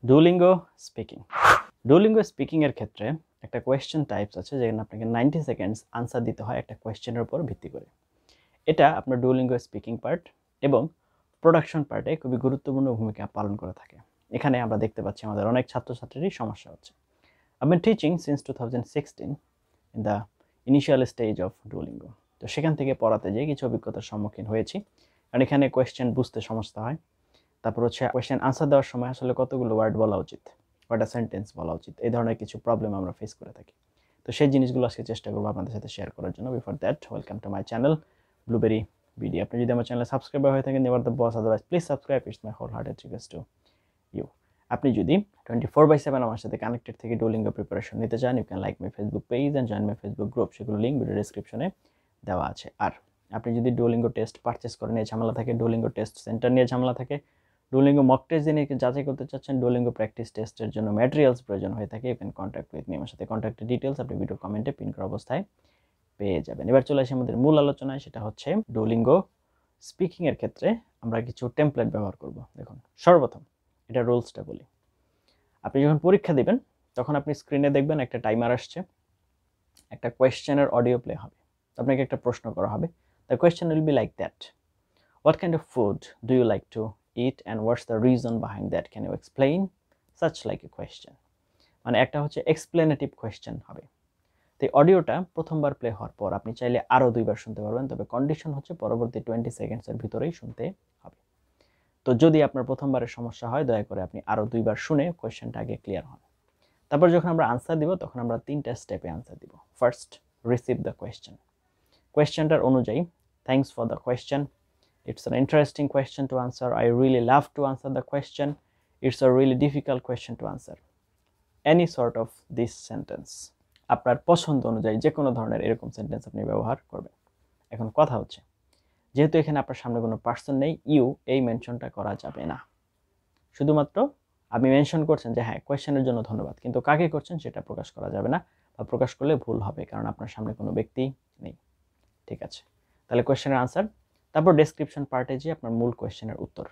Duolingo speaking. Duolingo speaking এর ক্ষেত্রে একটা কোয়েশ্চেন টাইপস আছে যেখানে আপনাকে 90 সেকেন্ডস আনসার দিতে হয় একটা কোয়েশ্চেনের উপর ভিত্তি করে। এটা আপনার ডুওলিঙ্গো স্পিকিং পার্ট এবং প্রোডাকশন পার্টে খুবই গুরুত্বপূর্ণ ভূমিকা পালন করে থাকে। এখানে আমরা দেখতে পাচ্ছি আমাদের অনেক ছাত্রছাত্রীরই সমস্যা হচ্ছে। I've been teaching since 2016 in the initial stage of Duolingo. তো সেখান থেকে পড়াতে যেয়ে কিছু অভিজ্ঞতার সম্মুখীন হয়েছি। কারণ এখানে কোয়েশ্চেন বুঝতে সমস্যা হয়। তারপর হচ্ছে কোয়েশ্চেন আনসার দেওয়ার সময় আসলে কতগুলো ওয়ার্ড বলা উচিত, কয়টা সেন্টেন্স বলা উচিত, এই ধরনের কিছু প্রবলেম আমরা ফেস করে থাকি। তো সেই জিনিসগুলো আজকে চেষ্টা করবো আপনাদের সাথে শেয়ার করার জন্য। Before that, welcome to my channel Blueberry BD. আপনি যদি আমার চ্যানেলে সাবস্ক্রাইবার হয়ে থাকেন, you are the boss, otherwise please subscribe, it's my whole hearted request to you. আপনি যদি 24/7 আমার সাথে কানেক্টেড থেকে ডুওলিঙ্গো প্রিপারেশন নিতে চান, you can like my Facebook page and join my Facebook group, সেগুলো লিঙ্ক ভিডিও ডেসক্রিপশনে দেওয়া আছে। আর আপনি যদি ডুওলিঙ্গো টেস্ট পারচেস করেন, এই ঝামেলা থাকে, ডুওলিঙ্গো টেস্ট সেন্টার নিয়ে ঝামেলা থাকে, ডুওলিঙ্গো মক টেস্ট দিয়ে যাচাই করতে চাচ্ছেন, ডুওলিঙ্গো প্র্যাকটিস টেস্টের জন্য ম্যাটেরিয়ালস প্রয়োজন হয়ে থাকে, you can contact with me. আমার সাথে কন্ট্যাক্টের ডিটেলস আপনি ভিডিও কমেন্টে পিন করা অবস্থায় পেয়ে যাবেন। এবার চলে আসি আমাদের মূল আলোচনায়, সেটা হচ্ছে ডুওলিঙ্গো স্পিকিং এর ক্ষেত্রে আমরা কিছু টেমপ্লেট ব্যবহার করব। দেখুন, সর্বপ্রথম এটা রুলসটা বলি। আপনি যখন পরীক্ষা দিবেন তখন আপনি স্ক্রিনে দেখবেন একটা টাইমার আসছে, একটা কোয়েশ্চেনের অডিও প্লে হবে, আপনাকে একটা প্রশ্ন করা হবে। The question will be like that, what kind of food do you like to eat and what's the reason behind that, can you explain, such like a question. মানে একটা হচ্ছে এক্সপ্লেনেটিভ কোয়েশ্চেন হবে। তো এই অডিওটা প্রথমবার প্লে হওয়ার পর আপনি চাইলে আরও 2বার শুনতে পারবেন, তবে কন্ডিশন হচ্ছে পরবর্তী 20 সেকেন্ডসের ভিতরেই শুনতে হবে। তো যদি আপনার প্রথমবারের সমস্যা হয়, দয়া করে আপনি আরও 2বার শুনে কোয়েশ্চেনটা আগে ক্লিয়ার হন। তারপর যখন আমরা আনসার দিব তখন আমরা 3টা স্টেপে আনসার দিব। First, receive the question. কোয়েশ্চেনটার অনুযায়ী, thanks for the question, it's an interesting question to answer, I really love to answer the question, it's a really difficult question to answer, any sort of this sentence. আপনার পছন্দ অনুযায়ী যে কোনো ধরনের এরকম sentence আপনি ব্যবহার করবেন। এখন কথা হচ্ছে, যেহেতু এখানে আপনার সামনে কোনো পার্সন নেই, ইউ এই মেনশনটা করা যাবে না। শুধুমাত্র আপনি মেনশন করছেন যে হ্যাঁ কোয়েশ্চেনের জন্য ধন্যবাদ, কিন্তু কাকে করছেন সেটা প্রকাশ করা যাবে না, বা প্রকাশ করলে ভুল হবে, কারণ আপনার সামনে কোনো ব্যক্তি নেই। ঠিক আছে, তাহলে কোয়েশ্চেনের আনসার, তারপর ডেসক্রিপশন পার্টে যে আপনার মূল কোয়েশ্চেনের উত্তর,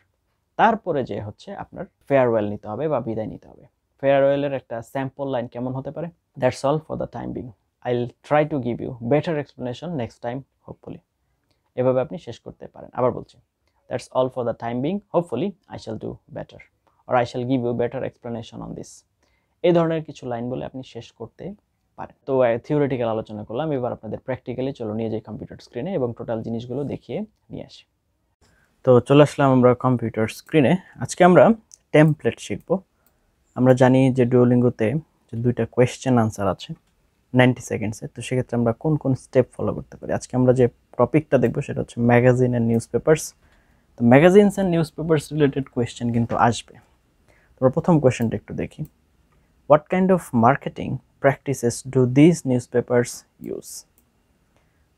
তারপরে যে হচ্ছে আপনার ফেয়ারওয়েল নিতে হবে বা বিদায় নিতে হবে। ফেয়ারওয়েলের একটা স্যাম্পল লাইন কেমন হতে পারে, that's all for the time being, I will try to give you better explanation next time hopefully. এভাবে আপনি শেষ করতে পারেন। আবার বলছি, that's all for the time being, hopefully I shall do better, or I shall give you better explanation on this। এই ধরনের কিছু লাইন বলে আপনি শেষ করতে পারেন। তো থিওরিটিক্যাল আলোচনা করলাম, এবার আপনাদের প্র্যাকটিক্যালি চলো নিয়ে যাই কম্পিউটার স্ক্রিনে এবং টোটাল জিনিসগুলো দেখিয়ে নিয়ে আসি। তো চলে আসলাম আমরা কম্পিউটার স্ক্রিনে। আজকে আমরা টেমপ্লেট শিখব। আমরা জানি যে ডুওলিঙ্গোতে যে 2টা কোয়েশ্চেন আনসার আছে 90 সেকেন্ডসে, তো সেক্ষেত্রে আমরা কোন কোন স্টেপ ফলো করতে পারি। আজকে আমরা যে টপিকটা দেখবো সেটা হচ্ছে ম্যাগাজিন অ্যান্ড নিউজ পেপার্স। তো magazines and news papers related question কিন্তু আসবে। আমরা প্রথম কোয়েশ্চেনটা একটু দেখি, what kind of marketing practices do this news papers use.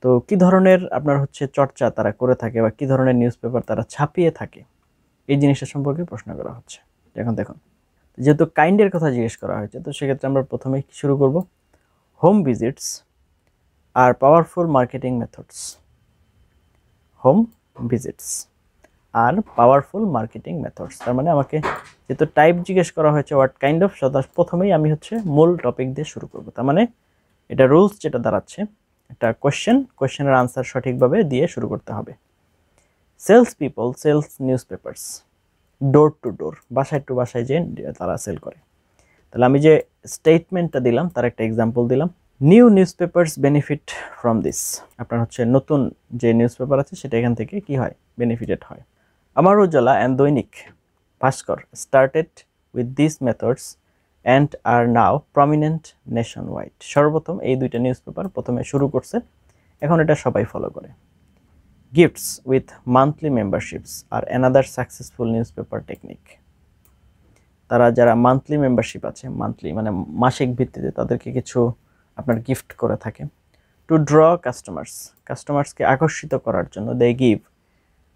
তো কী ধরনের আপনার হচ্ছে চর্চা তারা করে থাকে বা কী ধরনের নিউজ পেপার তারা ছাপিয়ে থাকে, এই জিনিসটা সম্পর্কে প্রশ্ন করা হচ্ছে। এখন দেখুন, যেহেতু কাইন্ডের কথা জিজ্ঞেস করা হয়েছে, তো সেক্ষেত্রে আমরা প্রথমেই শুরু করব, home visits are powerful marketing methods. Home visits are powerful marketing methods, তার মানে আমাকে যেহেতু টাইপ জিজ্ঞেস করা হয়েছে হোয়াট কাইন্ড অফ, প্রথমেই আমি হচ্ছে মূল টপিক দিয়ে শুরু করব। তার মানে এটা রুলস যেটা দাঁড়াচ্ছে, একটা কোয়েশ্চেনের আনসার সঠিকভাবে দিয়ে শুরু করতে হবে। Sales people sales newspapers door to door, বাসায় টু বাসায় যে তারা সেল করে। তাহলে আমি যে স্টেটমেন্টটা দিলাম তার একটা এক্সাম্পল দিলাম, new news papers benefit from this. আপনার হচ্ছে নতুন যে নিউজ পেপার আছে সেটা এখান থেকে কি হয়, বেনিফিটেড হয়। আমার Ujala and Dainik Bhaskar started with this methods and are now prominent nationwide. সর্বপ্রথম এই 2টা নিউজ পেপার প্রথমে শুরু করছে, এখন এটা সবাই ফলো করে। Gifts with monthly memberships are another successful newspaper technique. তারা যারা মান্থলি মেম্বারশিপ আছে, মান্থলি মানে মাসিক ভিত্তিতে, তাদেরকে কিছু আপনার গিফট করে থাকে। টু ড্র কাস্টমার্সকে আকর্ষিত করার জন্য দে গিভ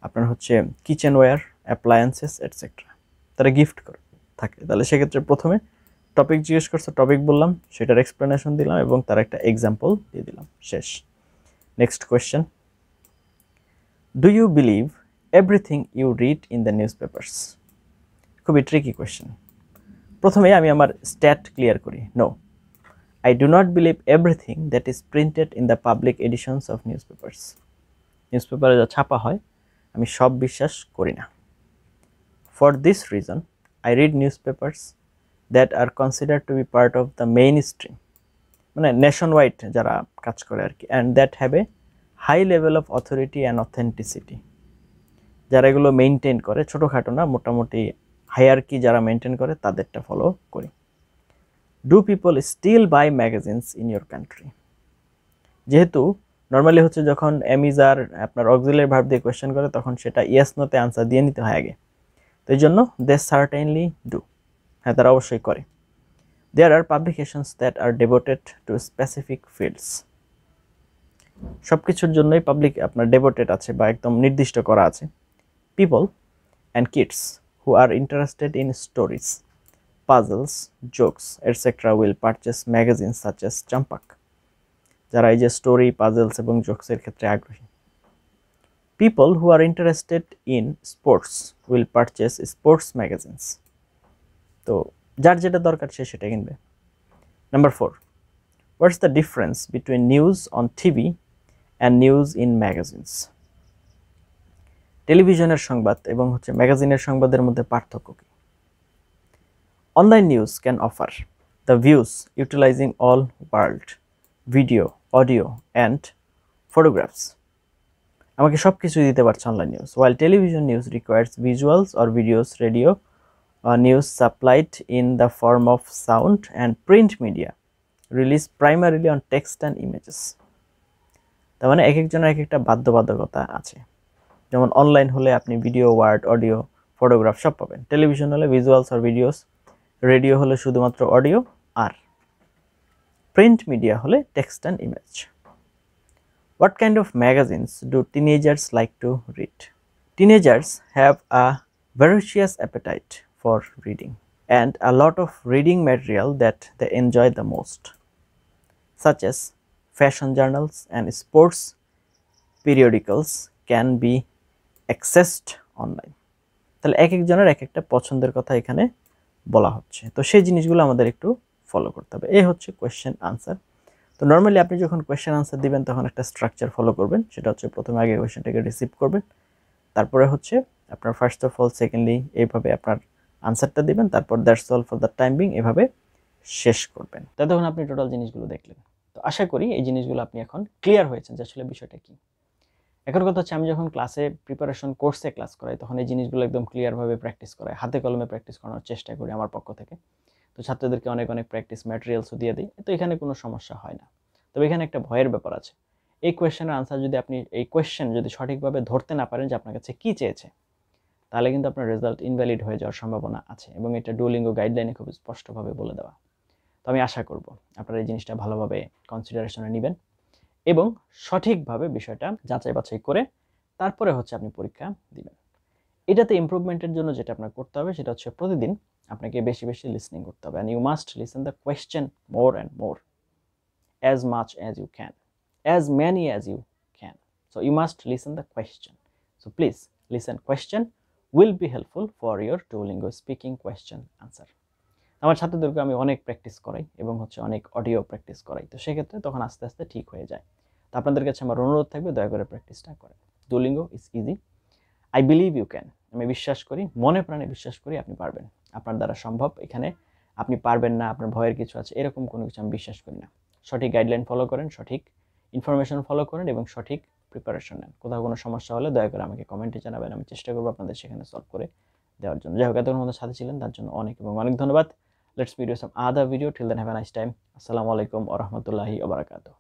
আপনার হচ্ছে কিচেনওয়্যার, অ্যাপ্লায়েন্সেস এটসেট্রা, তারা গিফট করে থাকে। তাহলে সেক্ষেত্রে প্রথমে টপিক জিজ্ঞেস করছে, টপিক বললাম, সেটার এক্সপ্লেনেশন দিলাম এবং তার একটা এক্সাম্পল দিয়ে দিলাম, শেষ। Next question, do you believe everything you read in the news papers. খুবই ট্রিকি কোয়েশ্চেন। প্রথমে আমি আমার স্ট্যাট ক্লিয়ার করি। No, I do not believe everything that is printed in the public editions of newspapers. নিউজপেপারে যা ছাপা হয় আমি সব বিশ্বাস করি না। For this reason, I read newspapers that are considered to be part of the mainstream, মানে নেশন ওয়াইড যারা কাজ করে আর কি, and that have a high level of authority and authenticity, যারা এগুলো মেনটেন করে, ছোটোখাটো না, মোটামুটি হায়ারকি যারা মেনটেন করে তাদেরটা ফলো করি। Do people still buy magazines in your country? যেহেতু নর্মালি হচ্ছে যখন এমিজার আপনার অক্সিলারি ভার্ব দিয়ে কোয়েশ্চেন করে তখন সেটা ইয়েস নোতে আনসার দিয়ে নিতে হয় আগে, তো এই জন্য দে সার্টেনলি ডু, হ্যাঁ তারা অবশ্যই করে। There are publications that are devoted to specific fields, সব কিছুর জন্যই পাবলিক আপনার ডেভোটেড আছে বা একদম নির্দিষ্ট করা আছে। People and kids who are interested in stories, puzzles, jokes, etc. will purchase magazines such as Champak, যারা এই যে স্টোরি, পাজলস এবং জোকসের ক্ষেত্রে আগ্রহী। People who are interested in sports will purchase sports magazines, তো যার যেটা দরকার সে সেটা কিনবে। Number 4, what's the difference between news on TV and news in magazines? টেলিভিশনের সংবাদ এবং হচ্ছে ম্যাগাজিনের সংবাদের মধ্যে পার্থক্য কি? Online news can offer the views utilizing all world, video, audio and photographs. আমাকে সব কিছু দিতে পারছে online news, while television news requires visuals or videos, radio news supplied in the form of sound and print media released primarily on text and images. তার মানে এক একজনের এক একটা বাধ্যবাধকতা আছে, যেমন অনলাইন হলে আপনি ভিডিও, ওয়ার্ড, অডিও, ফটোগ্রাফ সব পাবেন, টেলিভিশন হলে ভিজুয়ালস আর ভিডিওস, রেডিও হলে শুধুমাত্র অডিও, আর প্রিন্ট মিডিয়া হলে text and image. What kind of magazines do teenagers like to read? Teenagers have a voracious appetite for reading and a lot of reading material that they enjoy the most, such as fashion journals and sports periodicals can be accessed online. তাহলে এক একজনের এক একটা পছন্দের কথা এখানে বলা হচ্ছে, তো সেই জিনিসগুলো আমাদের একটু ফলো করতে হবে। এই হচ্ছে কোয়েশ্চেন আনসার। তো নর্মালি আপনি যখন কোয়েশ্চেন আনসার দিবেন তখন একটা স্ট্রাকচার ফলো করবেন, সেটা হচ্ছে প্রথমে আগে কোয়েশ্চেনটাকে রিসিভ করবেন, তারপরে হচ্ছে আপনার ফার্স্ট অফ অল, সেকেন্ডলি এইভাবে আপনার আনসারটা দিবেন, তারপর that's all for the time being এভাবে শেষ করবেন। তখন আপনি টোটাল জিনিসগুলো দেখলেন। তো আশা করি এই জিনিসগুলো আপনি এখন ক্লিয়ার হয়েছেন যে আসলে বিষয়টা কি। এখন কথা হচ্ছে আমি যখন ক্লাসে প্রিপারেশন কোর্সে ক্লাস করাই তখন এই জিনিসগুলো একদম ক্লিয়ারভাবে প্র্যাকটিস করাই, হাতে কলমে প্র্যাকটিস করানোর চেষ্টা করি আমার পক্ষ থেকে। তো ছাত্রদেরকে অনেক অনেক প্র্যাকটিস ম্যাটেরিয়ালসও দিয়ে দিই, তো এখানে কোনো সমস্যা হয় না। তবে এখানে একটা ভয়ের ব্যাপার আছে, এই কোয়েশ্চেনের আনসার যদি আপনি এই কোয়েশ্চেন যদি সঠিকভাবে ধরতে না পারেন যে আপনার কাছে কী চেয়েছে, তাহলে কিন্তু আপনার রেজাল্ট ইনভ্যালিড হয়ে যাওয়ার সম্ভাবনা আছে, এবং এটা ডুওলিঙ্গো গাইডলাইনে খুব স্পষ্টভাবে বলে দেওয়া। তো আমি আশা করব আপনারা এই জিনিসটা ভালোভাবে কনসিডারেশনে নেবেন এবং সঠিকভাবে বিষয়টা যাচাই বাছাই করে তারপরে হচ্ছে আপনি পরীক্ষা দিবেন। এটাতে ইমপ্রুভমেন্টের জন্য যেটা আপনার করতে হবে সেটা হচ্ছে প্রতিদিন আপনাকে বেশি বেশি লিসনিং করতে হবে, and you must listen the question more and more, as much as you can, as many as you can. So you must listen the question. So please listen question will be helpful for your Duolingo speaking question answer. আমার ছাত্রদেরকে আমি অনেক practice করাই এবং হচ্ছে অনেক audio practice করাই, তো সেক্ষেত্রে তখন আস্তে আস্তে ঠিক হয়ে যায়। তো আপনাদের কাছে আমার অনুরোধ থাকবে দয়া করে প্র্যাকটিসটা করেন। Duolingo is easy. I believe you can. আমি বিশ্বাস করি, মনে প্রাণে বিশ্বাস করি আপনি পারবেন, আপনার দ্বারা সম্ভব। এখানে আপনি পারবেন না, আপনার ভয়ের কিছু আছে, এরকম কোনো কিছু আমি বিশ্বাস করি না। সঠিক গাইডলাইন ফলো করেন, সঠিক ইনফরমেশন ফলো করেন এবং সঠিক প্রিপারেশন নেন। কোথাও কোনো সমস্যা হলে দয়া করে আমাকে কমেন্টে জানাবেন, আমি চেষ্টা করবো আপনাদের সেখানে সলভ করে দেওয়ার জন্য। যাই হোক, এতক্ষণ আমাদের সাথে ছিলেন তার জন্য অনেক এবং অনেক ধন্যবাদ। Let's meet you some other video. Till then, have a nice time. Assalamu alaikum wa rahmatullahi wa barakatuh.